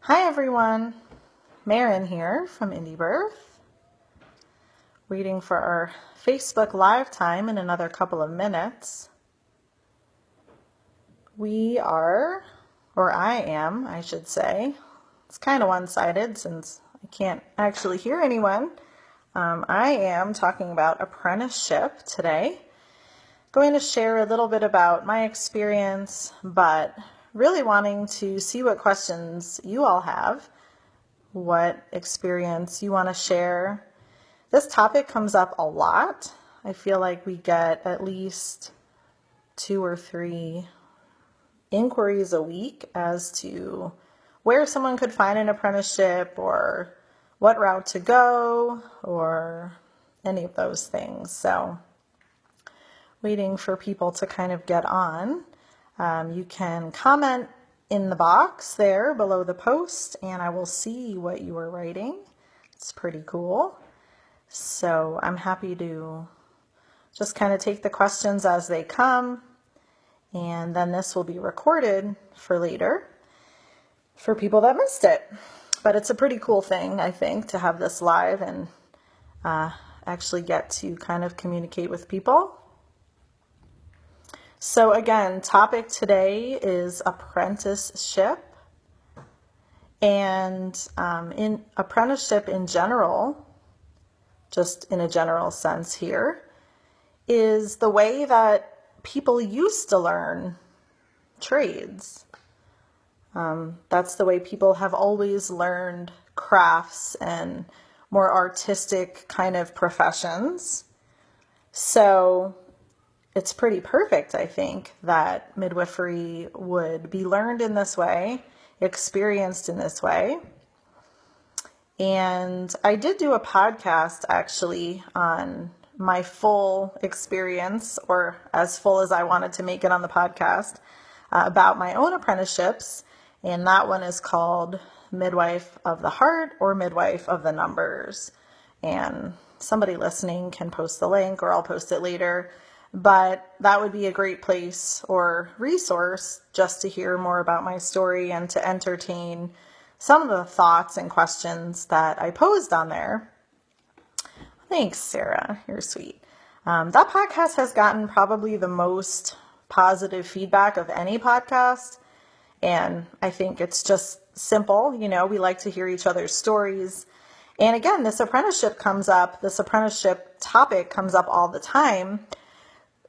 Hi everyone, Maryn here from Indie Birth, waiting for our Facebook Live time in another couple of minutes. I am, I should say. It's kind of one-sided since I can't actually hear anyone. I am talking about apprenticeship today. Going to share a little bit about my experience, but really wanting to see what questions you all have, what experience you want to share. This topic comes up a lot. I feel like we get at least 2 or 3 inquiries a week as to where someone could find an apprenticeship or what route to go or any of those things. So waiting for people to kind of get on. You can comment in the box there below the post and I will see what you are writing. It's pretty cool. So I'm happy to just kind of take the questions as they come, and then this will be recorded for later for people that missed it. But it's a pretty cool thing, I think, to have this live and actually get to kind of communicate with people. So again, topic today is apprenticeship. And in apprenticeship in general, just in a general sense here, is the way that people used to learn trades. That's the way people have always learned crafts and more artistic kind of professions. So it's pretty perfect, I think, that midwifery would be learned in this way, experienced in this way. And I did do a podcast actually on my full experience, or as full as I wanted to make it on the podcast, about my own apprenticeships. And that one is called Midwife of the Heart or Midwife of the Numbers. And somebody listening can post the link, or I'll post it later. But that would be a great place or resource just to hear more about my story and to entertain some of the thoughts and questions that I posed on there. Thanks, Sarah. You're sweet. That podcast has gotten probably the most positive feedback of any podcast. And I think it's just simple. You know, we like to hear each other's stories. And again, this apprenticeship topic comes up all the time.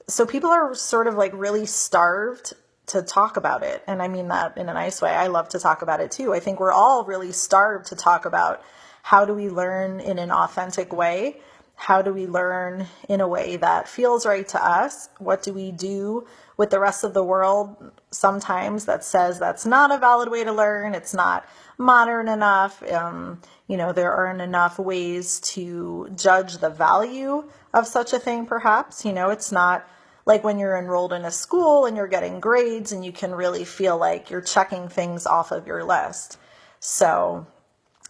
So people are sort of like really starved to talk about it. And I mean that in a nice way. I love to talk about it too. I think we're all really starved to talk about how do we learn in an authentic way? How do we learn in a way that feels right to us? What do we do with the rest of the world sometimes that says that's not a valid way to learn? It's not modern enough. There aren't enough ways to judge the value of such a thing, perhaps. It's not like when you're enrolled in a school and you're getting grades and you can really feel like you're checking things off of your list. So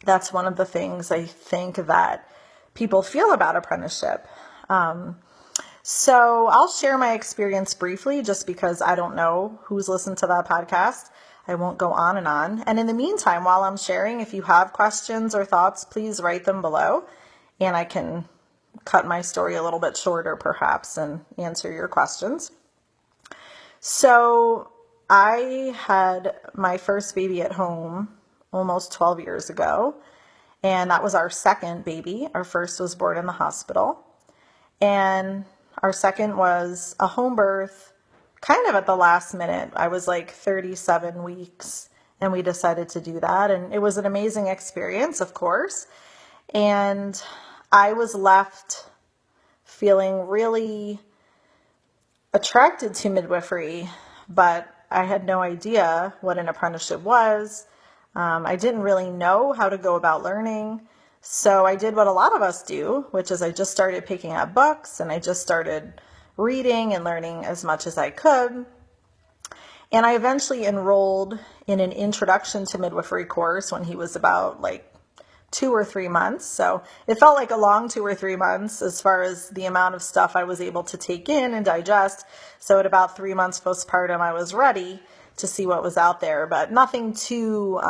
that's one of the things I think that people feel about apprenticeship. So I'll share my experience briefly just because I don't know who's listened to that podcast. I won't go on and on. And in the meantime, while I'm sharing, if you have questions or thoughts, please write them below and I can cut my story a little bit shorter perhaps and answer your questions. So I had my first baby at home almost 12 years ago, and that was our second baby. Our first was born in the hospital, and our second was a home birth kind of at the last minute. I was like 37 weeks and we decided to do that, and it was an amazing experience, of course. And I was left feeling really attracted to midwifery, but I had no idea what an apprenticeship was. I didn't really know how to go about learning. So I did what a lot of us do, which is I just started picking up books and I just started reading and learning as much as I could. And I eventually enrolled in an introduction to midwifery course when he was about 2 or 3 months. So it felt like a long 2 or 3 months as far as the amount of stuff I was able to take in and digest. So at about 3 months postpartum, I was ready to see what was out there, but nothing too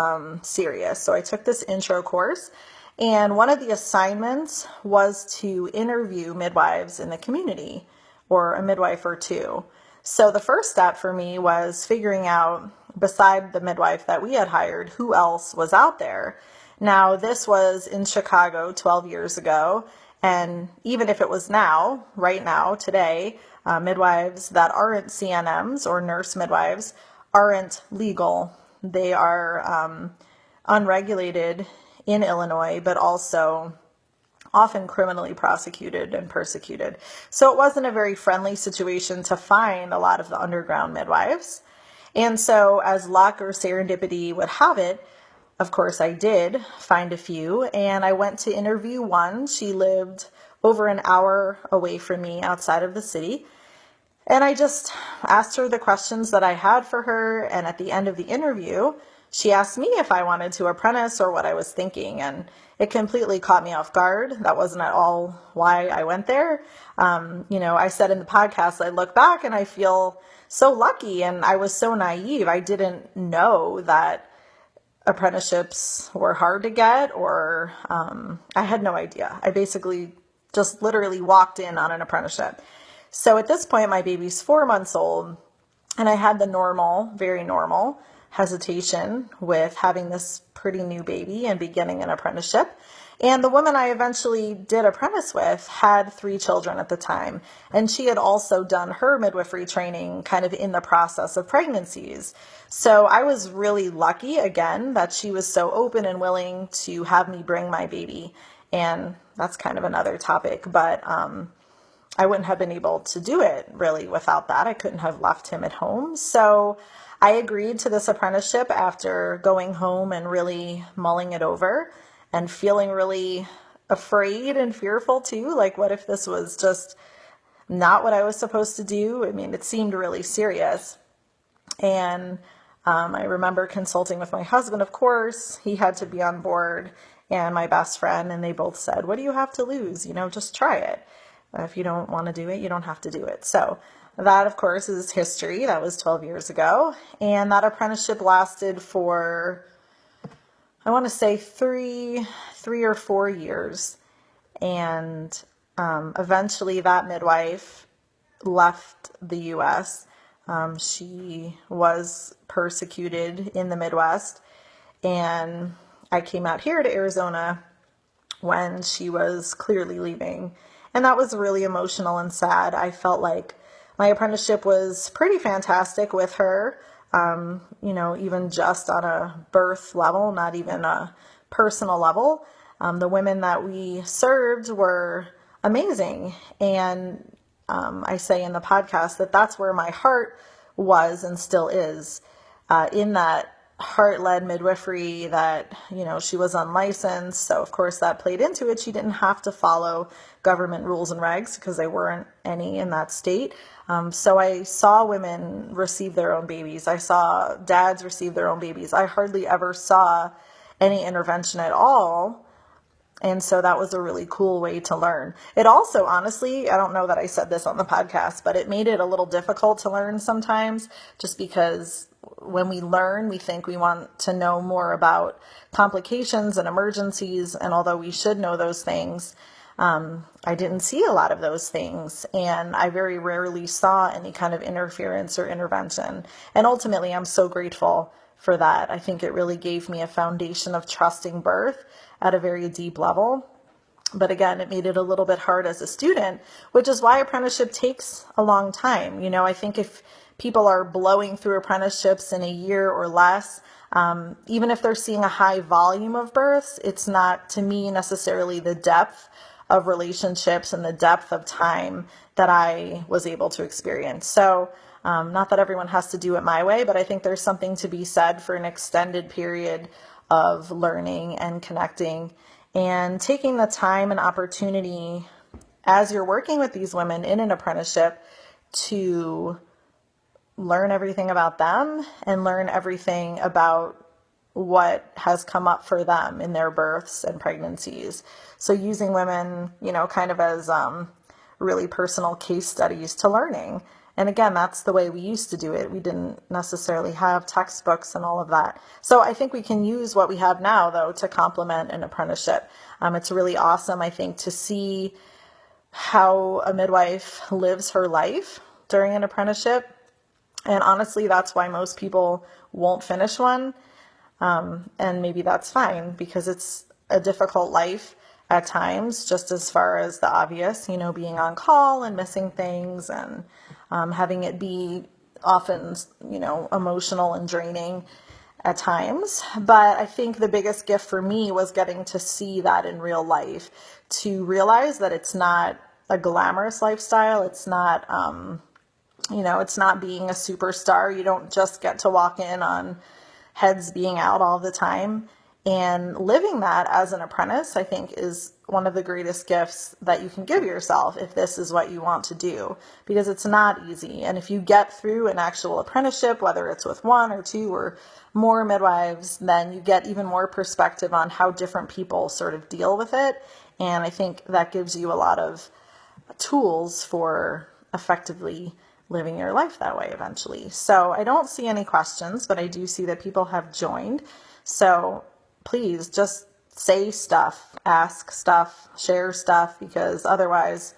serious. So I took this intro course, and one of the assignments was to interview midwives in the community, or a midwife or two. So the first step for me was figuring out, beside the midwife that we had hired, who else was out there. Now, this was in Chicago 12 years ago, and even if it was now, right now, today, midwives that aren't CNMs or nurse midwives aren't legal. They are unregulated in Illinois, but also often criminally prosecuted and persecuted. So it wasn't a very friendly situation to find a lot of the underground midwives. And so, as luck or serendipity would have it, of course I did find a few, and I went to interview one. She lived over an hour away from me outside of the city. And I just asked her the questions that I had for her, and at the end of the interview, she asked me if I wanted to apprentice or what I was thinking, and it completely caught me off guard. That wasn't at all why I went there. I said in the podcast, I look back and I feel so lucky, and I was so naive. I didn't know that apprenticeships were hard to get, or I had no idea. I basically just literally walked in on an apprenticeship. So at this point, my baby's 4 months old, and I had the normal, very normal hesitation with having this pretty new baby and beginning an apprenticeship. And the woman I eventually did apprentice with had 3 children at the time, and she had also done her midwifery training kind of in the process of pregnancies. So I was really lucky, again, that she was so open and willing to have me bring my baby. And that's kind of another topic, but I wouldn't have been able to do it really without that. I couldn't have left him at home. So I agreed to this apprenticeship after going home and really mulling it over and feeling really afraid and fearful too. Like, what if this was just not what I was supposed to do? I mean, it seemed really serious. And I remember consulting with my husband, of course. He had to be on board, and my best friend, and they both said, what do you have to lose? Just try it. If you don't want to do it, you don't have to do it. So that, of course, is history. That was 12 years ago. And that apprenticeship lasted for, I want to say, three or 4 years. And eventually that midwife left the U.S. She was persecuted in the Midwest. And I came out here to Arizona when she was clearly leaving. And that was really emotional and sad. I felt like my apprenticeship was pretty fantastic with her, even just on a birth level, not even a personal level. The women that we served were amazing. And I say in the podcast that that's where my heart was and still is, in that heart-led midwifery that, she was unlicensed. So of course that played into it. She didn't have to follow government rules and regs because there weren't any in that state. So I saw women receive their own babies. I saw dads receive their own babies. I hardly ever saw any intervention at all. And so that was a really cool way to learn. It also, honestly, I don't know that I said this on the podcast, but it made it a little difficult to learn sometimes, just because when we learn, we think we want to know more about complications and emergencies. And although we should know those things, I didn't see a lot of those things. And I very rarely saw any kind of interference or intervention. And ultimately, I'm so grateful for that. I think it really gave me a foundation of trusting birth at a very deep level. But again, it made it a little bit hard as a student, which is why apprenticeship takes a long time. I think if people are blowing through apprenticeships in a year or less, even if they're seeing a high volume of births, it's not, to me, necessarily the depth of relationships and the depth of time that I was able to experience. So not that everyone has to do it my way, but I think there's something to be said for an extended period of learning and connecting and taking the time and opportunity as you're working with these women in an apprenticeship to learn everything about them and learn everything about what has come up for them in their births and pregnancies. So using women, kind of as really personal case studies to learning And again, that's the way we used to do it. We didn't necessarily have textbooks and all of that. So I think we can use what we have now, though, to complement an apprenticeship. It's really awesome, I think, to see how a midwife lives her life during an apprenticeship. And honestly, that's why most people won't finish one. And maybe that's fine, because it's a difficult life at times, just as far as the obvious, being on call and missing things, and having it be often, emotional and draining at times. But I think the biggest gift for me was getting to see that in real life, to realize that it's not a glamorous lifestyle. It's not, it's not being a superstar. You don't just get to walk in on heads being out all the time. And living that as an apprentice, I think, is one of the greatest gifts that you can give yourself if this is what you want to do, because it's not easy. And if you get through an actual apprenticeship, whether it's with one or two or more midwives, then you get even more perspective on how different people sort of deal with it. And I think that gives you a lot of tools for effectively living your life that way eventually. So I don't see any questions, but I do see that people have joined. So please just say stuff, ask stuff, share stuff, because otherwise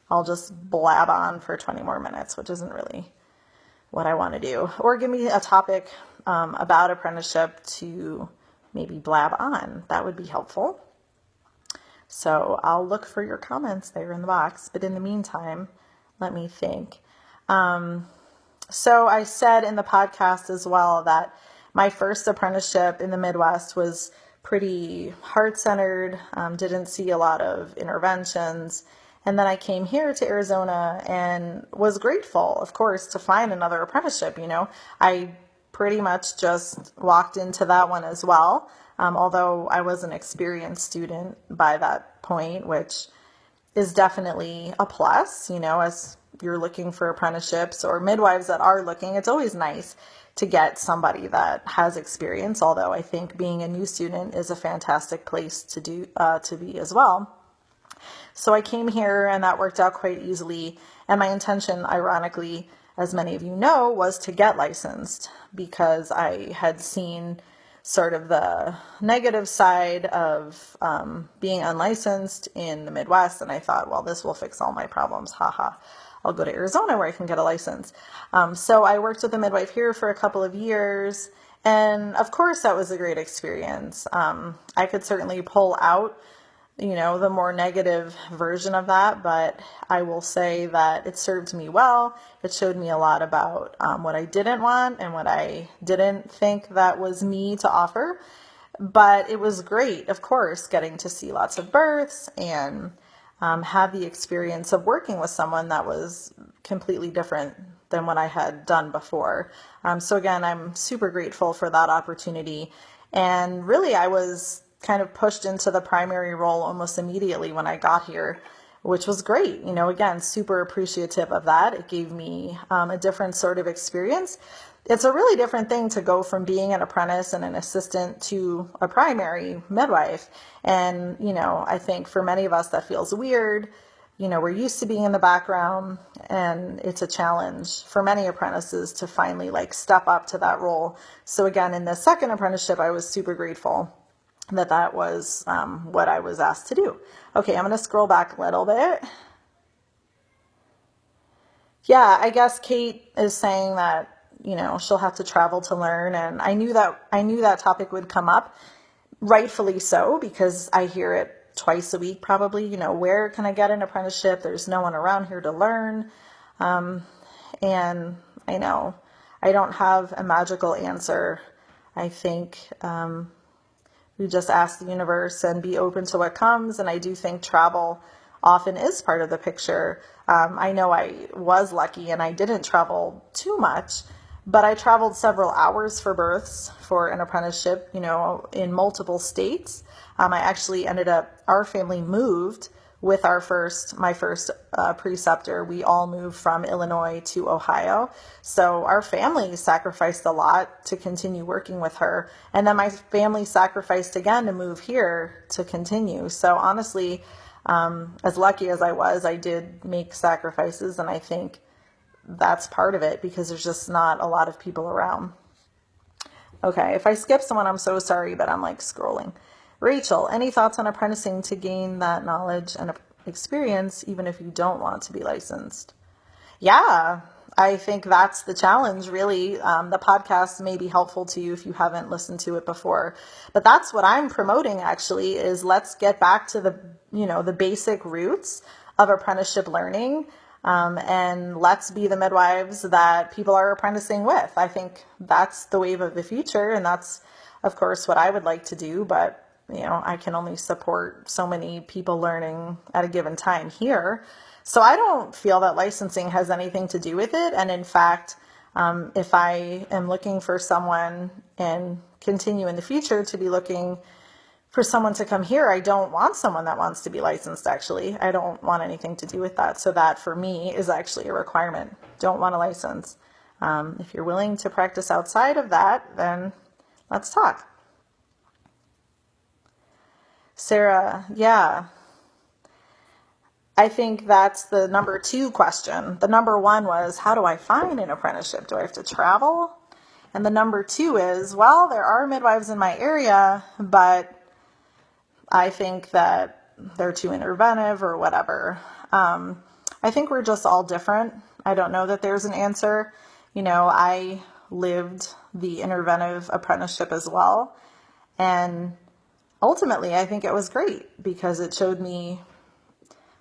I'll just blab on for 20 more minutes, which isn't really what I want to do. Or give me a topic about apprenticeship to maybe blab on. That would be helpful. So I'll look for your comments there in the box. But in the meantime, let me think. So I said in the podcast as well that my first apprenticeship in the Midwest was pretty heart-centered, didn't see a lot of interventions. And then I came here to Arizona and was grateful, of course, to find another apprenticeship. I pretty much just walked into that one as well, although I was an experienced student by that point, which is definitely a plus, as you're looking for apprenticeships or midwives that are looking. It's always nice to get somebody that has experience, although I think being a new student is a fantastic place to be as well. So I came here and that worked out quite easily. And my intention, ironically, as many of you know, was to get licensed, because I had seen sort of the negative side of being unlicensed in the Midwest. And I thought, well, this will fix all my problems. Haha. I'll go to Arizona where I can get a license. So I worked with a midwife here for a couple of years. And of course, that was a great experience. I could certainly pull out, the more negative version of that, but I will say that it served me well. It showed me a lot about what I didn't want and what I didn't think that was me to offer. But it was great, of course, getting to see lots of births and have the experience of working with someone that was completely different than what I had done before. So again, I'm super grateful for that opportunity. And really, I was kind of pushed into the primary role almost immediately when I got here, which was great. Again, super appreciative of that. It gave me a different sort of experience. It's a really different thing to go from being an apprentice and an assistant to a primary midwife. And, I think for many of us that feels weird. We're used to being in the background, and it's a challenge for many apprentices to finally step up to that role. So again, in the second apprenticeship, I was super grateful that was what I was asked to do. Okay, I'm going to scroll back a little bit. Yeah, I guess Kate is saying that, she'll have to travel to learn. And I knew that topic would come up, rightfully so, because I hear it twice a week probably. Where can I get an apprenticeship? There's no one around here to learn. And I know I don't have a magical answer. I think we just ask the universe and be open to what comes. And I do think travel often is part of the picture. I know I was lucky and I didn't travel too much, but I traveled several hours for births for an apprenticeship, in multiple states. I actually our family moved with my first preceptor. We all moved from Illinois to Ohio. So our family sacrificed a lot to continue working with her. And then my family sacrificed again to move here to continue. So honestly, as lucky as I was, I did make sacrifices. And I think that's part of it because there's just not a lot of people around. Okay, if I skip someone, I'm so sorry, but I'm like scrolling. Rachel, any thoughts on apprenticing to gain that knowledge and experience even if you don't want to be licensed? Yeah, I think that's the challenge, really. The podcast may be helpful to you if you haven't listened to it before, but that's what I'm promoting actually is let's get back to the basic roots of apprenticeship learning. And let's be the midwives that people are apprenticing with. I think that's the wave of the future. And that's, of course, what I would like to do. But, I can only support so many people learning at a given time here. So I don't feel that licensing has anything to do with it. And in fact, if I am looking for someone and continue in the future to be looking for someone to come here, I don't want someone that wants to be licensed, actually. I don't want anything to do with that. So that, for me, is actually a requirement. Don't want a license. If you're willing to practice outside of that, then let's talk. Sarah, yeah. I think that's the number 2 question. The number 1 was, how do I find an apprenticeship? Do I have to travel? And the number 2 is, well, there are midwives in my area, but I think that they're too interventive or whatever. I think we're just all different. I don't know that there's an answer. I lived the interventive apprenticeship as well. And ultimately, I think it was great because it showed me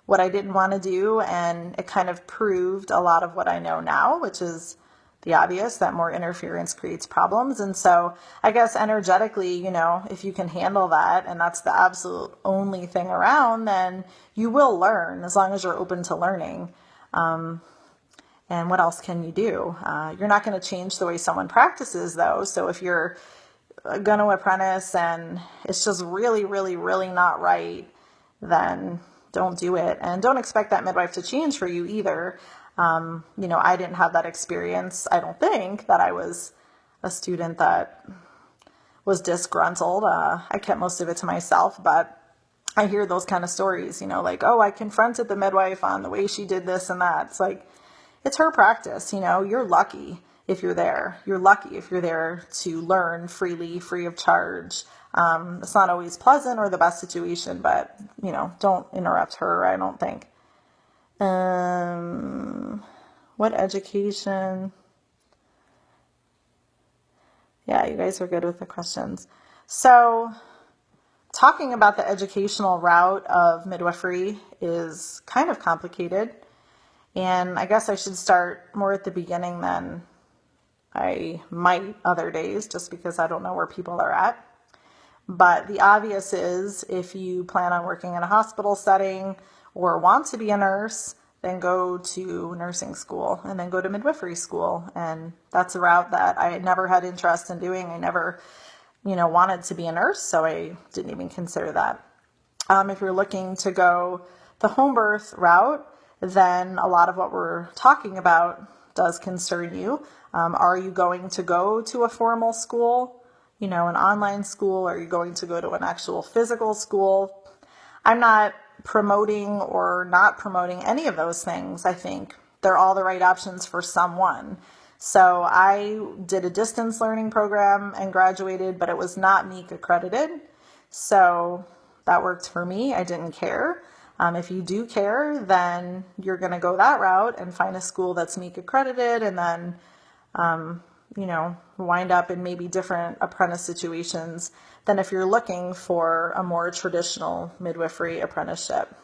what I didn't want to do. And it kind of proved a lot of what I know now, which is the obvious, that more interference creates problems. And so I guess energetically, if you can handle that and that's the absolute only thing around, then you will learn as long as you're open to learning. And what else can you do? You're not going to change the way someone practices, though. So if you're going to apprentice and it's just really, really, really not right, then don't do it. And don't expect that midwife to change for you either. I didn't have that experience. I don't think that I was a student that was disgruntled. I kept most of it to myself, but I hear those kind of stories, like, oh, I confronted the midwife on the way she did this and that. It's like, it's her practice. You're lucky if you're there. You're lucky if you're there to learn freely, free of charge. It's not always pleasant or the best situation, but, don't interrupt her, I don't think. What education? Yeah, you guys are good with the questions. So talking about the educational route of midwifery is kind of complicated. And I guess I should start more at the beginning than I might other days, just because I don't know where people are at. But the obvious is if you plan on working in a hospital setting or want to be a nurse, then go to nursing school and then go to midwifery school. And that's a route that I had never had interest in doing. I never, wanted to be a nurse, so I didn't even consider that. If you're looking to go the home birth route, then a lot of what we're talking about does concern you. Are you going to go to a formal school? An online school? Are you going to go to an actual physical school? I'm not promoting or not promoting any of those things. I think they're all the right options for someone. So I did a distance learning program and graduated, but it was not MEEC accredited. So that worked for me. I didn't care. If you do care, then you're going to go that route and find a school that's MEEC accredited and then wind up in maybe different apprentice situations than if you're looking for a more traditional midwifery apprenticeship.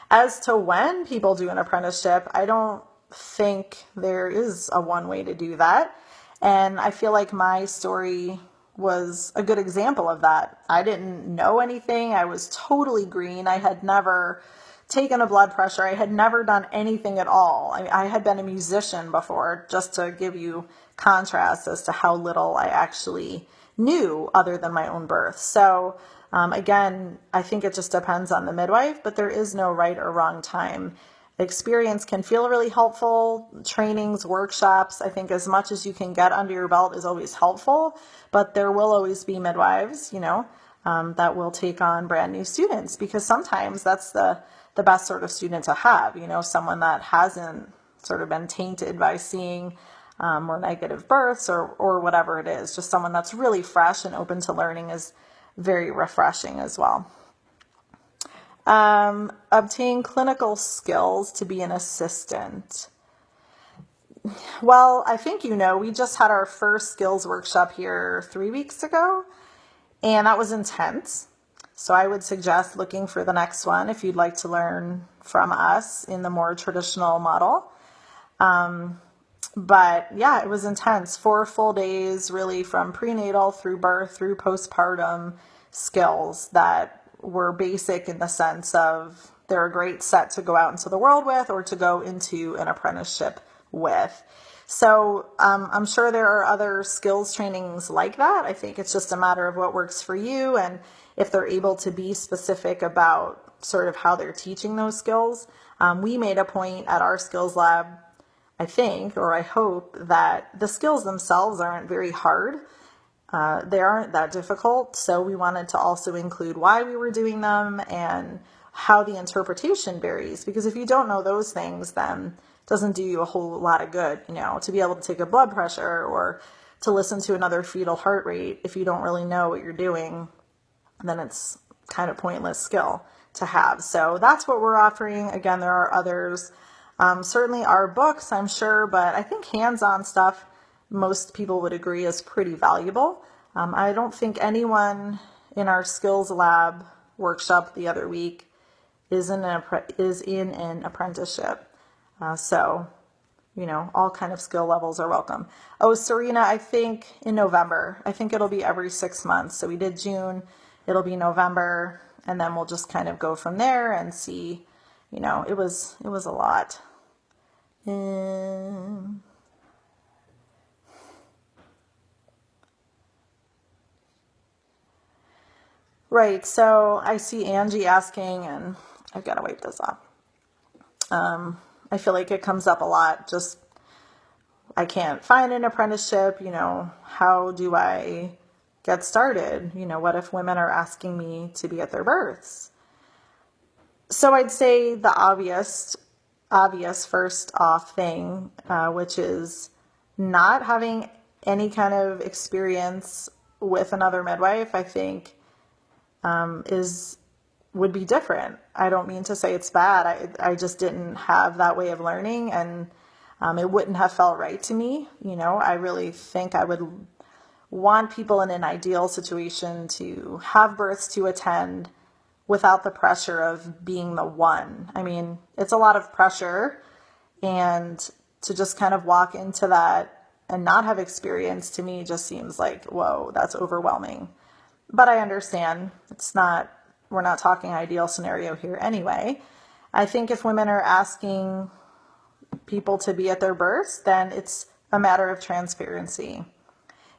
As to when people do an apprenticeship, I don't think there is a one way to do that. And I feel like my story was a good example of that. I didn't know anything. I was totally green. I had never taken a blood pressure. I had never done anything at all. I had been a musician before, just to give you contrast as to how little I actually knew other than my own birth. So again, I think it just depends on the midwife, but there is no right or wrong time. Experience can feel really helpful. Trainings, workshops, I think as much as you can get under your belt is always helpful, but there will always be midwives, that will take on brand new students, because sometimes that's the best sort of student to have, someone that hasn't sort of been tainted by seeing more negative births or whatever it is. Just someone that's really fresh and open to learning is very refreshing as well. Obtain clinical skills to be an assistant. Well, I think we just had our first skills workshop here 3 weeks ago, and that was intense. So I would suggest looking for the next one if you'd like to learn from us in the more traditional model. But yeah, it was intense. 4 full days, really, from prenatal through birth through postpartum skills that were basic in the sense of they're a great set to go out into the world with or to go into an apprenticeship with. So I'm sure there are other skills trainings like that. I think it's just a matter of what works for you and if they're able to be specific about sort of how they're teaching those skills. We made a point at our skills lab, I think, or I hope, that the skills themselves aren't very hard. They aren't that difficult. So we wanted to also include why we were doing them and how the interpretation varies. Because if you don't know those things, then it doesn't do you a whole lot of good, to be able to take a blood pressure or to listen to another fetal heart rate. If you don't really know what you're doing, then it's kind of pointless skill to have. So that's what we're offering. Again, there are others. Certainly our books, I'm sure, but I think hands-on stuff, most people would agree, is pretty valuable. I don't think anyone in our skills lab workshop the other week is in an apprenticeship. So, all kind of skill levels are welcome. Oh, Serena, I think in November. I think it'll be every 6 months. So we did June, it'll be November, and then we'll just kind of go from there and see. It was a lot. Right, so I see Angie asking, and I've got to wipe this off. I feel like it comes up a lot. Just, I can't find an apprenticeship. How do I get started? What if women are asking me to be at their births? So I'd say the obvious first off thing, which is not having any kind of experience with another midwife, I think would be different. I don't mean to say it's bad. I just didn't have that way of learning, and it wouldn't have felt right to me. I really think I would want people in an ideal situation to have births to attend without the pressure of being the one. I mean, it's a lot of pressure, and to just kind of walk into that and not have experience, to me, just seems like, whoa, that's overwhelming. But I understand we're not talking ideal scenario here anyway. I think if women are asking people to be at their births, then it's a matter of transparency.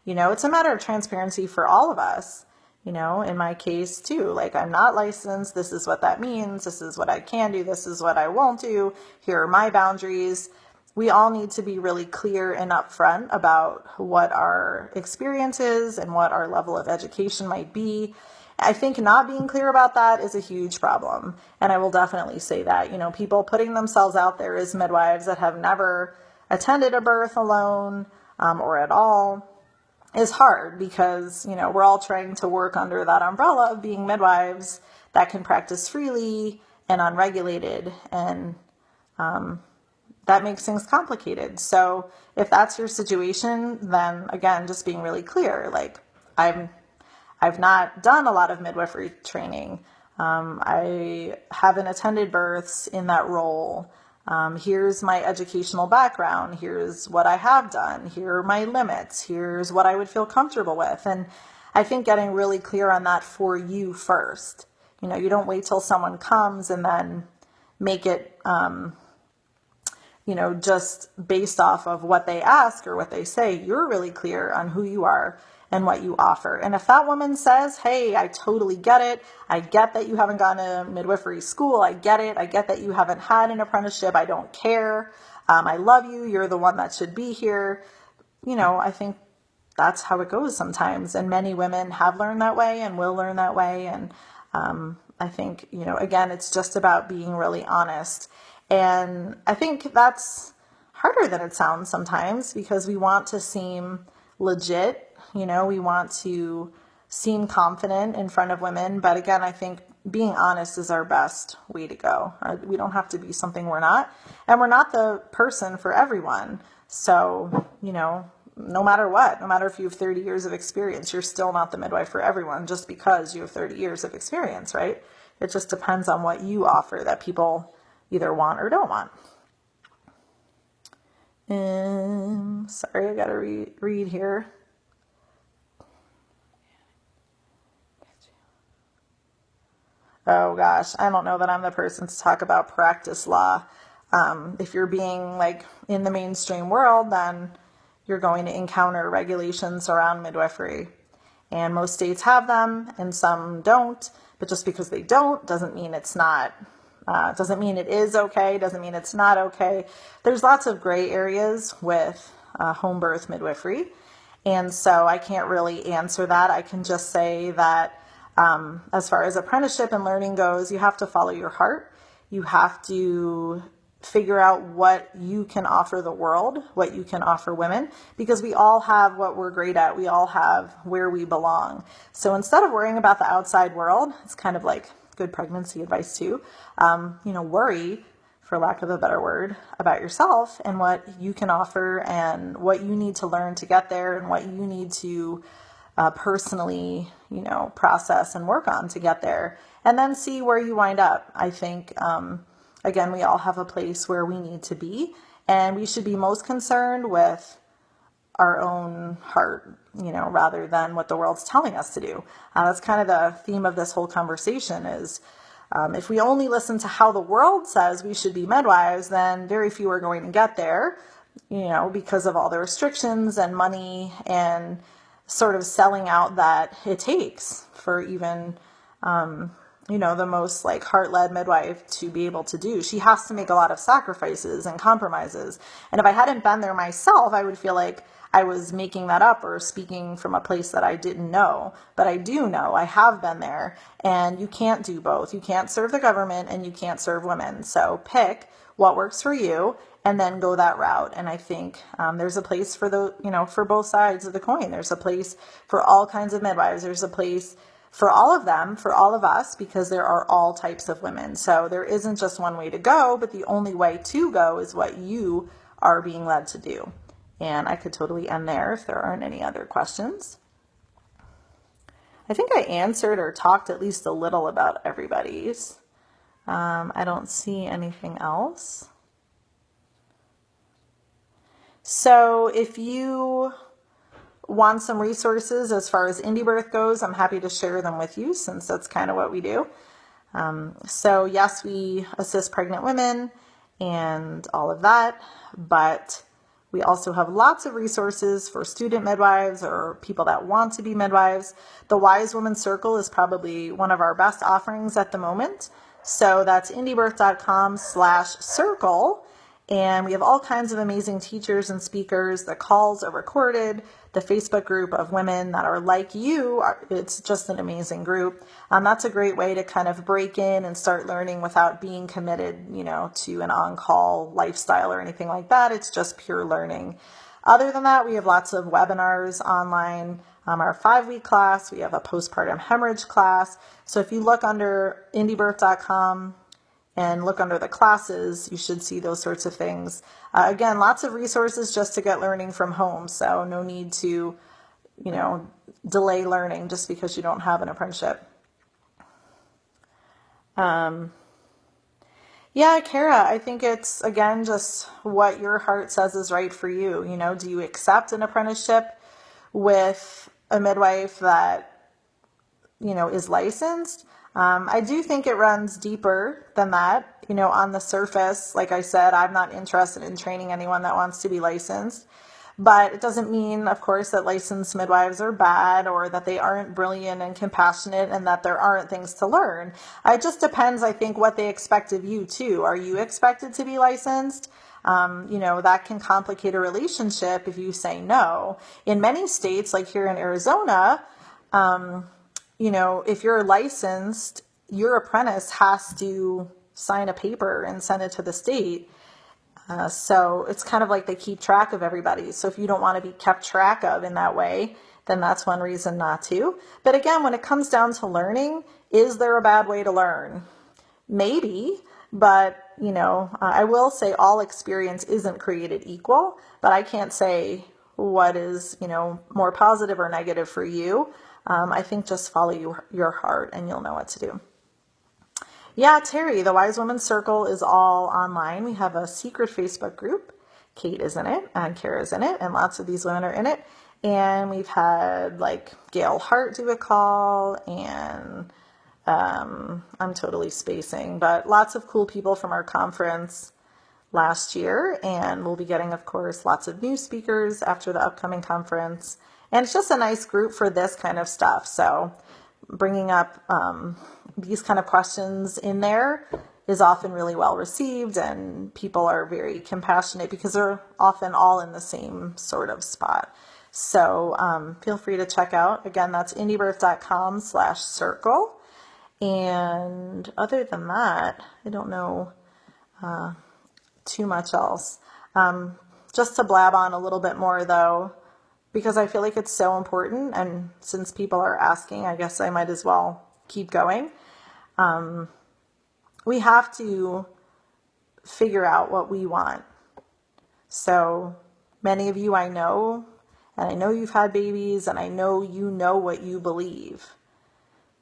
It's a matter of transparency for all of us. In my case too, like, I'm not licensed. This is what that means. This is what I can do. This is what I won't do. Here are my boundaries. We all need to be really clear and upfront about what our experience is and what our level of education might be. I think not being clear about that is a huge problem. And I will definitely say that, people putting themselves out there as midwives that have never attended a birth alone or at all is hard, because, we're all trying to work under that umbrella of being midwives that can practice freely and unregulated. And that makes things complicated. So if that's your situation, then again, just being really clear, like, I've not done a lot of midwifery training. I haven't attended births in that role. Here's my educational background. Here's what I have done. Here are my limits. Here's what I would feel comfortable with. And I think getting really clear on that for you first. You don't wait till someone comes and then make it, just based off of what they ask or what they say. You're really clear on who you are and what you offer. And if that woman says, hey, I totally get it. I get that you haven't gone to midwifery school. I get it. I get that you haven't had an apprenticeship. I don't care. I love you. You're the one that should be here. I think that's how it goes sometimes. And many women have learned that way and will learn that way. And I think, again, it's just about being really honest. And I think that's harder than it sounds sometimes, because we want to seem legit, we want to seem confident in front of women. But again, I think being honest is our best way to go. We don't have to be something we're not, and we're not the person for everyone. So, no matter what, no matter if you have 30 years of experience, you're still not the midwife for everyone just because you have 30 years of experience, right? It just depends on what you offer that people either want or don't want. Sorry, I got to read here. Oh gosh, I don't know that I'm the person to talk about practice law. If you're being in the mainstream world, then you're going to encounter regulations around midwifery. And most states have them and some don't, but just because they don't doesn't mean it's not, doesn't mean it is okay, doesn't mean it's not okay. There's lots of gray areas with home birth midwifery. And so I can't really answer that. I can just say that as far as apprenticeship and learning goes, you have to follow your heart. You have to figure out what you can offer the world, what you can offer women, because we all have what we're great at. We all have where we belong. So instead of worrying about the outside world, it's kind of like good pregnancy advice too. Worry, for lack of a better word, about yourself and what you can offer and what you need to learn to get there and what you need to personally, process and work on to get there, and then see where you wind up. I think, again, we all have a place where we need to be, and we should be most concerned with our own heart, rather than what the world's telling us to do. That's kind of the theme of this whole conversation is, if we only listen to how the world says we should be midwives, then very few are going to get there, because of all the restrictions and money and sort of selling out that it takes for even, the most heart-led midwife to be able to do. She has to make a lot of sacrifices and compromises. And if I hadn't been there myself, I would feel like I was making that up or speaking from a place that I didn't know. But I do know, I have been there, and you can't do both. You can't serve the government and you can't serve women. So pick what works for you and then go that route. And I think there's a place for for both sides of the coin. There's a place for all kinds of midwives. There's a place for all of them, for all of us, because there are all types of women. So there isn't just one way to go, but the only way to go is what you are being led to do. And I could totally end there if there aren't any other questions. I think I answered or talked at least a little about everybody's. I don't see anything else. So if you want some resources as far as indie birth goes, I'm happy to share them with you, since that's kind of what we do. So yes, we assist pregnant women and all of that, but we also have lots of resources for student midwives or people that want to be midwives. The Wise Woman Circle is probably one of our best offerings at the moment. So that's indiebirth.com/circle. And we have all kinds of amazing teachers and speakers. The calls are recorded. The Facebook group of women that are like you, it's just an amazing group. That's a great way to kind of break in and start learning without being committed, to an on-call lifestyle or anything like that. It's just pure learning. Other than that, we have lots of webinars online. Our 5-week class, we have a postpartum hemorrhage class. So if you look under indiebirth.com and look under the classes, you should see those sorts of things. Again, lots of resources just to get learning from home. So no need to, delay learning just because you don't have an apprenticeship. Yeah, Kara, I think it's, again, just what your heart says is right for you. Do you accept an apprenticeship with a midwife that, is licensed? I do think it runs deeper than that. On the surface, like I said, I'm not interested in training anyone that wants to be licensed. But it doesn't mean, of course, that licensed midwives are bad or that they aren't brilliant and compassionate and that there aren't things to learn. It just depends, I think, what they expect of you, too. Are you expected to be licensed? That can complicate a relationship if you say no. In many states, like here in Arizona, if you're licensed, your apprentice has to sign a paper and send it to the state So it's kind of like they keep track of everybody. So if you don't want to be kept track of in that way, then that's one reason not to. But again, when it comes down to learning, is there a bad way to learn? Maybe, but I will say all experience isn't created equal, but I can't say what is, more positive or negative for you. I think just follow your heart and you'll know what to do. Yeah, Terry, the Wise Women's Circle is all online. We have a secret Facebook group. Kate is in it and Kara's in it and lots of these women are in it. And we've had like Gail Hart do a call and I'm totally spacing, but lots of cool people from our conference last year. And we'll be getting, of course, lots of new speakers after the upcoming conference. And it's just a nice group for this kind of stuff. So bringing up these kind of questions in there is often really well received, and people are very compassionate because they're often all in the same sort of spot. So feel free to check out. Again, that's indiebirth.com/circle. And other than that, I don't know too much else. Just to blab on a little bit more though, because I feel like it's so important, and since people are asking, I guess I might as well keep going. We have to figure out what we want. So many of you I know, and I know you've had babies, and I know you know what you believe.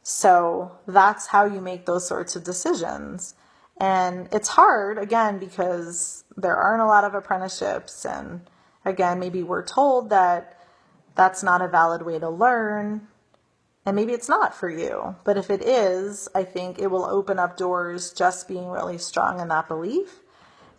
So that's how you make those sorts of decisions. And it's hard, again, because there aren't a lot of apprenticeships. And again, maybe we're told that that's not a valid way to learn. And maybe it's not for you. But if it is, I think it will open up doors just being really strong in that belief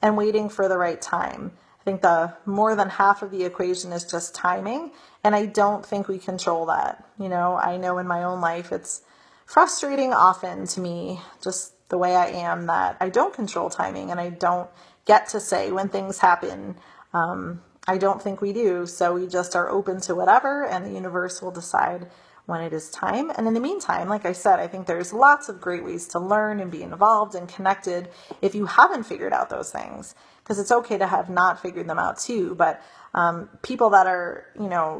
and waiting for the right time. I think the more than half of the equation is just timing. And I don't think we control that. I know in my own life, it's frustrating often to me, just the way I am, that I don't control timing and I don't get to say when things happen. I don't think we do. So we just are open to whatever, and the universe will decide when it is time. And in the meantime, like I said, I think there's lots of great ways to learn and be involved and connected if you haven't figured out those things, because it's okay to have not figured them out too. But people that are,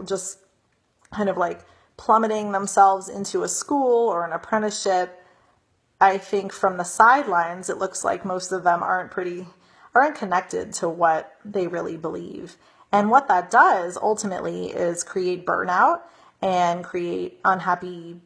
just kind of like plummeting themselves into a school or an apprenticeship, I think from the sidelines, it looks like most of them aren't connected to what they really believe. And what that does ultimately is create burnout and create unhappy,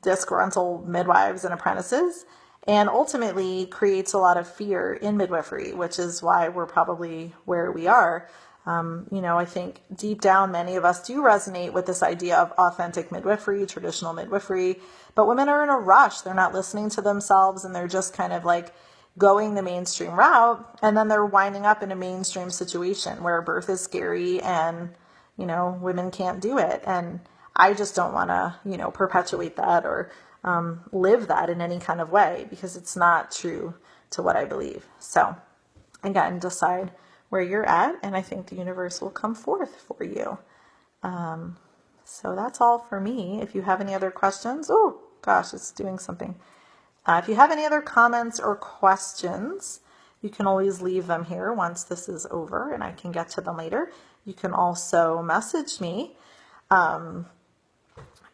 disgruntled midwives and apprentices, and ultimately creates a lot of fear in midwifery, which is why we're probably where we are. I think deep down, many of us do resonate with this idea of authentic midwifery, traditional midwifery, but women are in a rush. They're not listening to themselves, and they're just kind of like going the mainstream route, and then they're winding up in a mainstream situation where birth is scary and, women can't do it. And I just don't want to, perpetuate that or live that in any kind of way, because it's not true to what I believe. So again, decide where you're at, and I think the universe will come forth for you. So that's all for me. If you have any other questions, oh gosh, it's doing something. If you have any other comments or questions, you can always leave them here once this is over, and I can get to them later. You can also message me.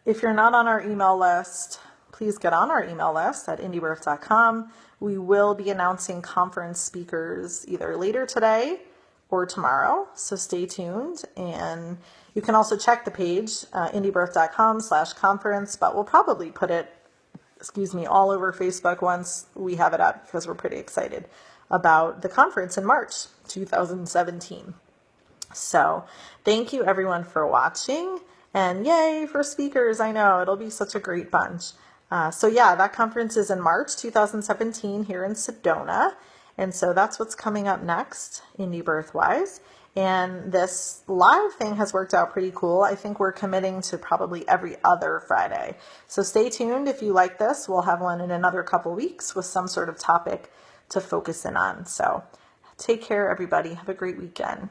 If you're not on our email list, please get on our email list at indiebirth.com. We will be announcing conference speakers either later today or tomorrow, so stay tuned. And you can also check the page, indiebirth.com/conference, but we'll probably put it, all over Facebook once we have it up, because we're pretty excited about the conference in March 2017. So thank you everyone for watching, and yay for speakers. I know it'll be such a great bunch. So yeah, that conference is in March 2017 here in Sedona. And so that's what's coming up next, Indie Birth-wise. And this live thing has worked out pretty cool. I think we're committing to probably every other Friday. So stay tuned if you like this. We'll have one in another couple weeks with some sort of topic to focus in on. So take care, everybody. Have a great weekend.